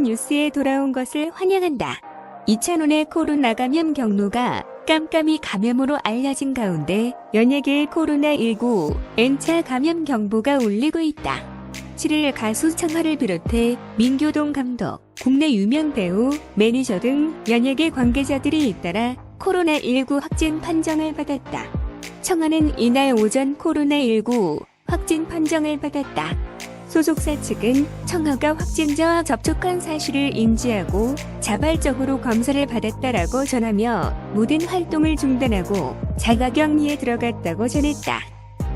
뉴스에 돌아온 것을 환영한다. 이찬원의 코로나 감염 경로가 깜깜이 감염으로 알려진 가운데 연예계의 코로나19 N차 감염 경보가 울리고 있다. 7일 가수 청하를 비롯해 민교동 감독, 국내 유명 배우, 매니저 등 연예계 관계자들이 잇따라 코로나19 확진 판정을 받았다. 청하는 이날 오전 코로나19 확진 판정을 받았다. 소속사 측은 청하가 확진자와 접촉한 사실을 인지하고 자발적으로 검사를 받았다라고 전하며 모든 활동을 중단하고 자가격리에 들어갔다고 전했다.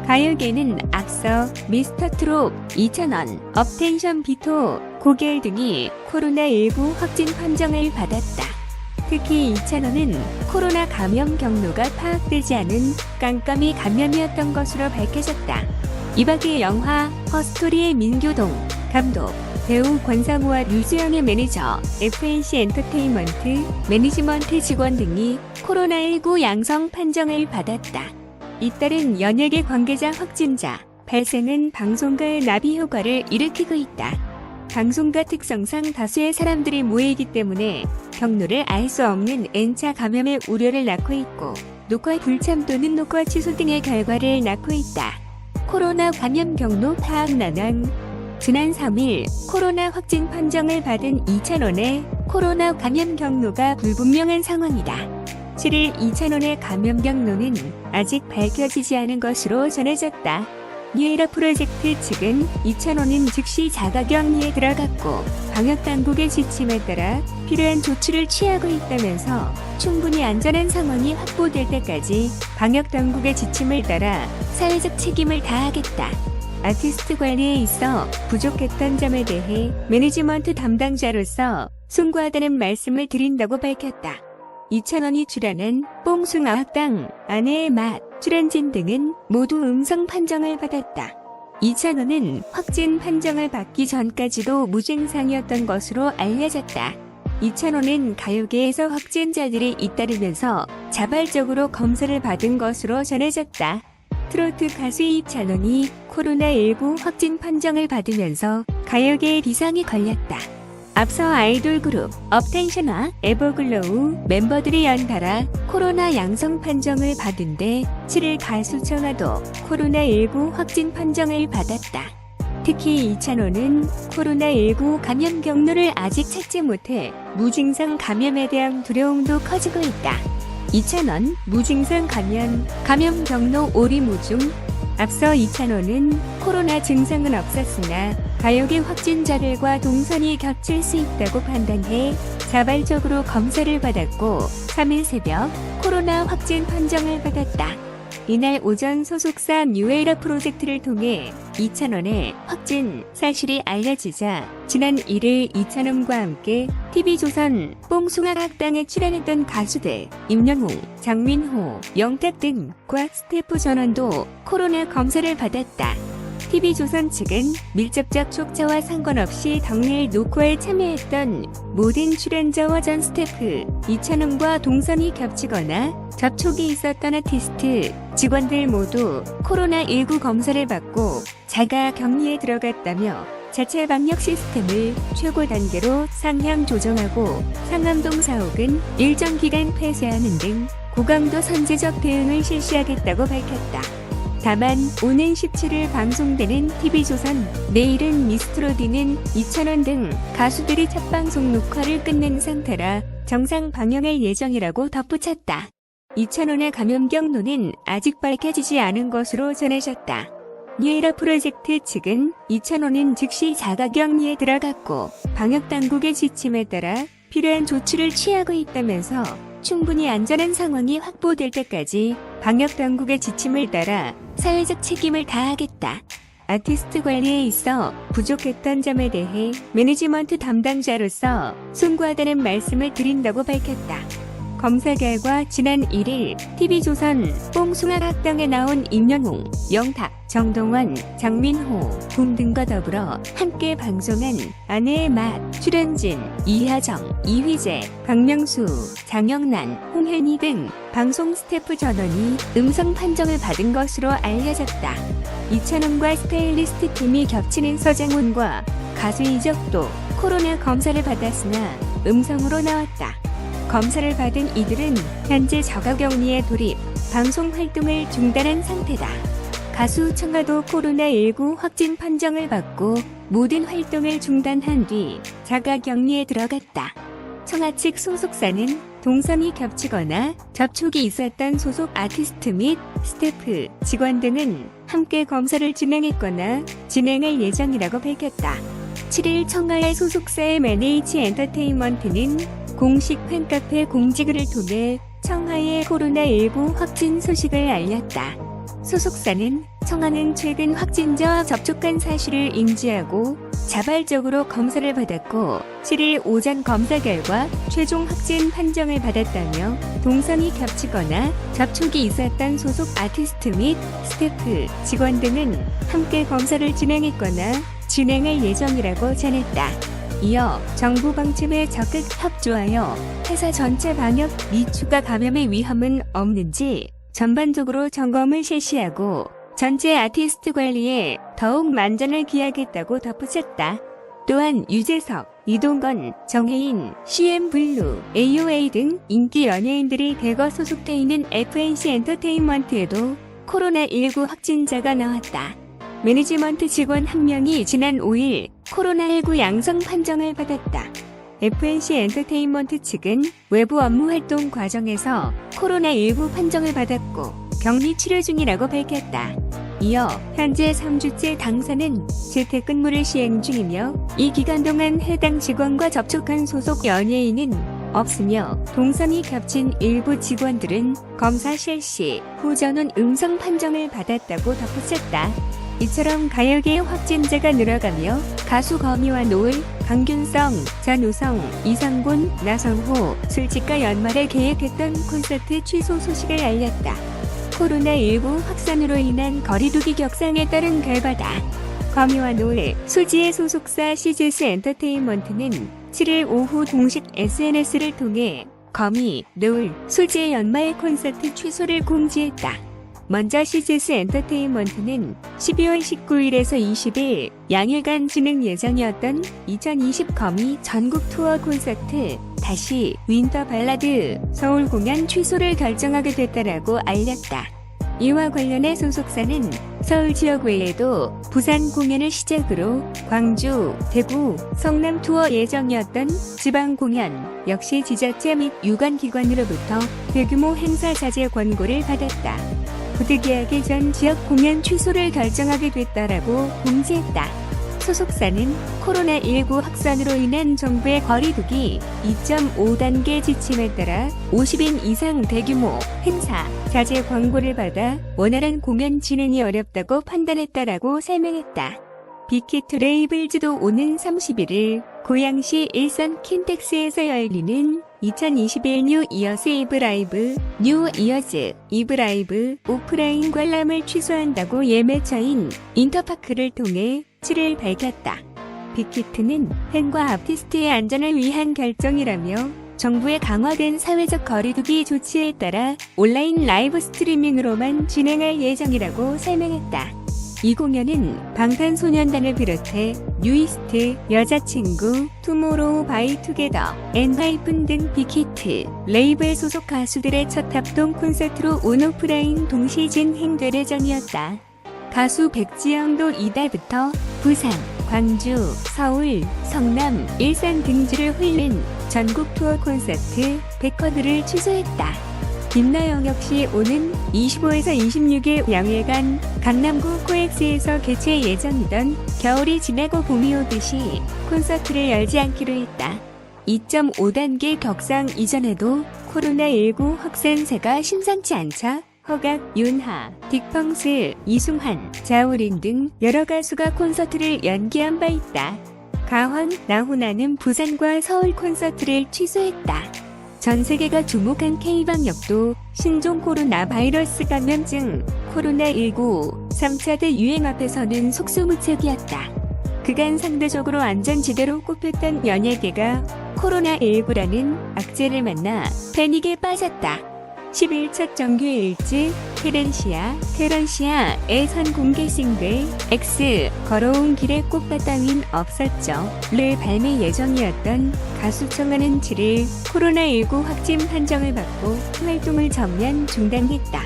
가요계는 앞서 미스터트롯, 이찬원, 업텐션 비토, 고결 등이 코로나19 확진 판정을 받았다. 특히 이찬원은 코로나 감염 경로가 파악되지 않은 깜깜이 감염이었던 것으로 밝혀졌다. 이밖에 영화 허스토리의 민교동 감독, 배우 권상우와 류수영의 매니저, FNC 엔터테인먼트 매니지먼트 직원 등이 코로나19 양성 판정을 받았다. 잇따른 연예계 관계자 확진자 발생은 방송가의 나비 효과를 일으키고 있다. 방송가 특성상 다수의 사람들이 모이기 때문에 경로를 알 수 없는 N차 감염의 우려를 낳고 있고 녹화 불참 또는 녹화 취소 등의 결과를 낳고 있다. 코로나 감염 경로 파악 난항. 지난 3일 코로나 확진 판정을 받은 이찬원의 코로나 감염 경로가 불분명한 상황이다. 7일 이찬원의 감염 경로는 아직 밝혀지지 않은 것으로 전해졌다. 뉴에라 프로젝트 측은 이찬원은 즉시 자가격리에 들어갔고 방역당국의 지침에 따라 필요한 조치를 취하고 있다면서 충분히 안전한 상황이 확보될 때까지 방역당국의 지침을 따라 사회적 책임을 다하겠다. 아티스트 관리에 있어 부족했던 점에 대해 매니지먼트 담당자로서 송구하다는 말씀을 드린다고 밝혔다. 이찬원이 출연한 뽕숭아학당, 아내의 맛, 출연진 등은 모두 음성 판정을 받았다. 이찬원은 확진 판정을 받기 전까지도 무증상이었던 것으로 알려졌다. 이찬원은 가요계에서 확진자들이 잇따르면서 자발적으로 검사를 받은 것으로 전해졌다. 트로트 가수 이찬원이 코로나19 확진 판정을 받으면서 가요계에 비상이 걸렸다. 앞서 아이돌 그룹 업텐션과 에버글로우 멤버들이 연달아 코로나 양성 판정을 받은 데 7일 가수 청하도 코로나19 확진 판정을 받았다. 특히 이찬원은 코로나19 감염 경로를 아직 찾지 못해 무증상 감염에 대한 두려움도 커지고 있다. 이찬원 무증상 감염 경로 오리무중. 앞서 이찬원은 코로나 증상은 없었으나 가요계 확진자들과 동선이 겹칠 수 있다고 판단해 자발적으로 검사를 받았고 3일 새벽 코로나 확진 판정을 받았다. 이날 오전 소속사 뉴에라 프로젝트를 통해 이찬원의 확진 사실이 알려지자 지난 1일 이찬원과 함께 TV조선 뽕숭아학당에 출연했던 가수들 임영웅, 장민호, 영탁 등과 스태프 전원도 코로나 검사를 받았다. TV조선 측은 밀접적 촉자와 상관없이 당일 녹화에 참여했던 모든 출연자와 전 스태프, 이찬원과 동선이 겹치거나 접촉이 있었던 아티스트, 직원들 모두 코로나19 검사를 받고 자가 격리에 들어갔다며 자체 방역 시스템을 최고 단계로 상향 조정하고 상암동 사옥은 일정 기간 폐쇄하는 등 고강도 선제적 대응을 실시하겠다고 밝혔다. 다만 오는 17일 방송되는 TV조선 내일은 미스트롯이는 이찬원 등 가수들이 첫 방송 녹화를 끝낸 상태라 정상 방영할 예정이라고 덧붙였다. 이찬원의 감염 경로는 아직 밝혀지지 않은 것으로 전해졌다. 뉴에라 프로젝트 측은 이찬원은 즉시 자가격리에 들어갔고 방역당국의 지침에 따라 필요한 조치를 취하고 있다면서 충분히 안전한 상황이 확보될 때까지 방역당국의 지침을 따라 사회적 책임을 다하겠다. 아티스트 관리에 있어 부족했던 점에 대해 매니지먼트 담당자로서 송구하다는 말씀을 드린다고 밝혔다. 검사 결과 지난 1일 TV조선 뽕숭아학당에 나온 임영웅, 영탁, 정동원, 장민호, 붐 등과 더불어 함께 방송한 아내의 맛, 출연진, 이하정, 이휘재, 박명수, 장영란, 홍현희 등 방송 스태프 전원이 음성 판정을 받은 것으로 알려졌다. 이찬원과 스타일리스트 팀이 겹치는 서장훈과 가수 이적도, 코로나 검사를 받았으나 음성으로 나왔다. 검사를 받은 이들은 현재 자가격리에 돌입, 방송 활동을 중단한 상태다. 가수 청아도 코로나19 확진 판정을 받고 모든 활동을 중단한 뒤 자가격리에 들어갔다. 청아 측 소속사는 동선이 겹치거나 접촉이 있었던 소속 아티스트 및 스태프, 직원 등은 함께 검사를 진행했거나 진행할 예정이라고 밝혔다. 7일 청아의 소속사의 NH 엔터테인먼트는 공식 팬카페 공지글을 통해 청아의 코로나19 확진 소식을 알렸다. 소속사는 청아는 최근 확진자와 접촉한 사실을 인지하고 자발적으로 검사를 받았고 7일 오전 검사 결과 최종 확진 판정을 받았다며 동선이 겹치거나 접촉이 있었던 소속 아티스트 및 스태프, 직원 등은 함께 검사를 진행했거나 진행할 예정이라고 전했다. 이어 정부 방침에 적극 협조하여 회사 전체 방역 및 추가 감염의 위험은 없는지 전반적으로 점검을 실시하고 전체 아티스트 관리에 더욱 만전을 기하겠다고 덧붙였다. 또한 유재석, 이동건, 정혜인, CN블루, AOA 등 인기 연예인들이 대거 소속돼 있는 FNC 엔터테인먼트에도 코로나19 확진자가 나왔다. 매니지먼트 직원 한 명이 지난 5일 코로나19 양성 판정을 받았다. FNC 엔터테인먼트 측은 외부 업무 활동 과정에서 코로나19 판정을 받았고 격리 치료 중이라고 밝혔다. 이어 현재 3주째 당사는 재택근무를 시행 중이며 이 기간 동안 해당 직원과 접촉한 소속 연예인은 없으며 동선이 겹친 일부 직원들은 검사 실시 후 전원 음성 판정을 받았다고 덧붙였다. 이처럼 가요계의 확진자가 늘어가며 가수 거미와 노을, 강균성, 전우성, 이상곤, 나성호, 술집과 연말에 계획했던 콘서트 취소 소식을 알렸다. 코로나19 확산으로 인한 거리두기 격상에 따른 결과다. 거미와 노을, 수지의 소속사 CGS 엔터테인먼트는 7일 오후 공식 SNS를 통해 거미, 노을, 수지의 연말 콘서트 취소를 공지했다. 먼저 CGS 엔터테인먼트는 12월 19일에서 20일 양일간 진행 예정이었던 2020 거미 전국 투어 콘서트 다시 윈터 발라드 서울 공연 취소를 결정하게 됐다라고 알렸다. 이와 관련해 소속사는 서울 지역 외에도 부산 공연을 시작으로 광주, 대구, 성남 투어 예정이었던 지방 공연 역시 지자체 및 유관기관으로부터 대규모 행사 자제 권고를 받았다. 부득이하게 전 지역 공연 취소를 결정하게 됐다라고 공지했다. 소속사는 코로나19 확산으로 인한 정부의 거리두기 2.5단계 지침에 따라 50인 이상 대규모 행사 자제 권고를 받아 원활한 공연 진행이 어렵다고 판단했다라고 설명했다. 빅히트 레이블즈도 오는 31일 고양시 일선 킨텍스에서 열리는 2021 뉴 이어스 이브 라이브, 뉴 이어즈 이브 라이브 오프라인 관람을 취소한다고 예매처인 인터파크를 통해 7일 밝혔다. 빅히트는 팬과 아티스트의 안전을 위한 결정이라며 정부의 강화된 사회적 거리두기 조치에 따라 온라인 라이브 스트리밍으로만 진행할 예정이라고 설명했다. 이 공연은 방탄소년단을 비롯해 뉴이스트, 여자친구, 투모로우 바이 투게더, 엔하이픈 등 빅히트, 레이블 소속 가수들의 첫 합동 콘서트로 온오프라인 동시 진행될 예정이었다. 가수 백지영도 이달부터 부산, 광주, 서울, 성남, 일산 등지를 훑는 전국 투어 콘서트 백허드를 취소했다. 김나영 역시 오는 25에서 26일 양일간 강남구 코엑스에서 개최 예정이던 겨울이 지나고 봄이 오듯이 콘서트를 열지 않기로 했다. 2.5단계 격상 이전에도 코로나19 확산세가 심상치 않자 허각, 윤하, 딕펑스, 이승환, 자우림 등 여러 가수가 콘서트를 연기한 바 있다. 가헌, 나훈아는 부산과 서울 콘서트를 취소했다. 전 세계가 주목한 K방역도 신종 코로나 바이러스 감염증 코로나19 3차대 유행 앞에서는 속수무책이었다. 그간 상대적으로 안전지대로 꼽혔던 연예계가 코로나19라는 악재를 만나 패닉에 빠졌다. 10일 첫 정규 일집 테런시아의 선공개 싱글 X 걸어온 길에 꽃밭 따윈 없었죠.를 발매 예정이었던 가수 청아는 7일 코로나19 확진 판정을 받고 활동을 전면 중단했다.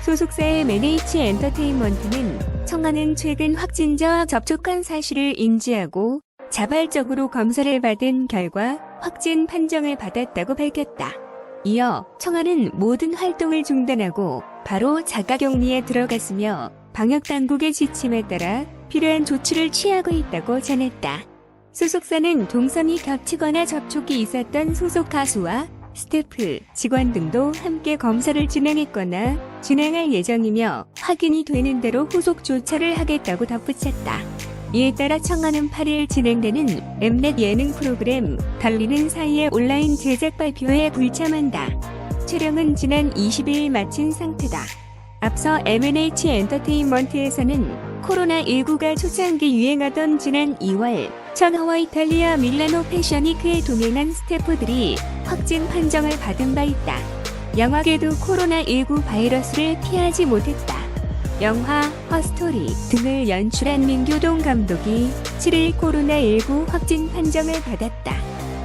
소속사의 MNH 엔터테인먼트는 청아는 최근 확진자와 접촉한 사실을 인지하고 자발적으로 검사를 받은 결과 확진 판정을 받았다고 밝혔다. 이어 청아는 모든 활동을 중단하고 바로 자가격리에 들어갔으며 방역당국의 지침에 따라 필요한 조치를 취하고 있다고 전했다. 소속사는 동선이 겹치거나 접촉이 있었던 소속 가수와 스태프, 직원 등도 함께 검사를 진행했거나 진행할 예정이며 확인이 되는 대로 후속 조처를 하겠다고 덧붙였다. 이에 따라 청아는 8일 진행되는 엠넷 예능 프로그램 달리는 사이에 온라인 제작 발표에 불참한다. 촬영은 지난 20일 마친 상태다. 앞서 MNH 엔터테인먼트에서는 코로나19가 초창기 유행하던 지난 2월 청아와 이탈리아 밀라노 패션위크에 동행한 스태프들이 확진 판정을 받은 바 있다. 영화계도 코로나19 바이러스를 피하지 못했다. 영화 허스토리 등을 연출한 민교동 감독이 7일 코로나19 확진 판정을 받았다.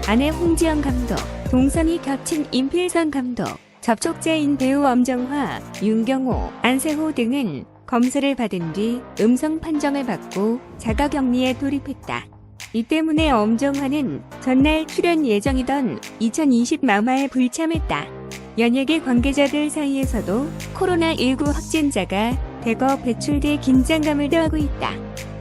아내 홍지영 감독, 동선이 겹친 임필선 감독, 접촉자인 배우 엄정화, 윤경호, 안세호 등은 검사를 받은 뒤 음성 판정을 받고 자가격리에 돌입했다. 이 때문에 엄정화는 전날 출연 예정이던 2020 마마에 불참했다. 연예계 관계자들 사이에서도 코로나19 확진자가 대거 배출돼 긴장감을 더하고 있다.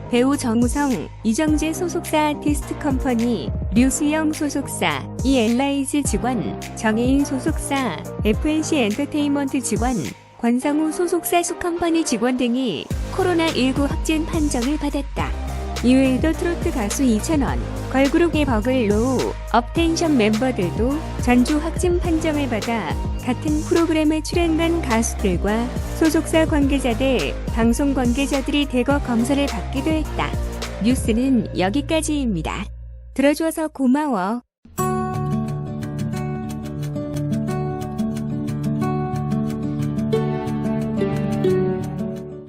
배우 정우성, 이정재 소속사 아티스트 컴퍼니, 류수영 소속사, 이엘라이즈 직원, 정혜인 소속사, FNC 엔터테인먼트 직원, 권상우 소속사 수컴퍼니 직원 등이 코로나19 확진 판정을 받았다. 이외에도 트로트 가수 이찬원, 걸그룹의 버글로우, 업텐션 멤버들도 전주 확진 판정을 받아 같은 프로그램에 출연한 가수들과 소속사 관계자들, 방송 관계자들이 대거 검사를 받기도 했다. 뉴스는 여기까지입니다. 들어줘서 고마워.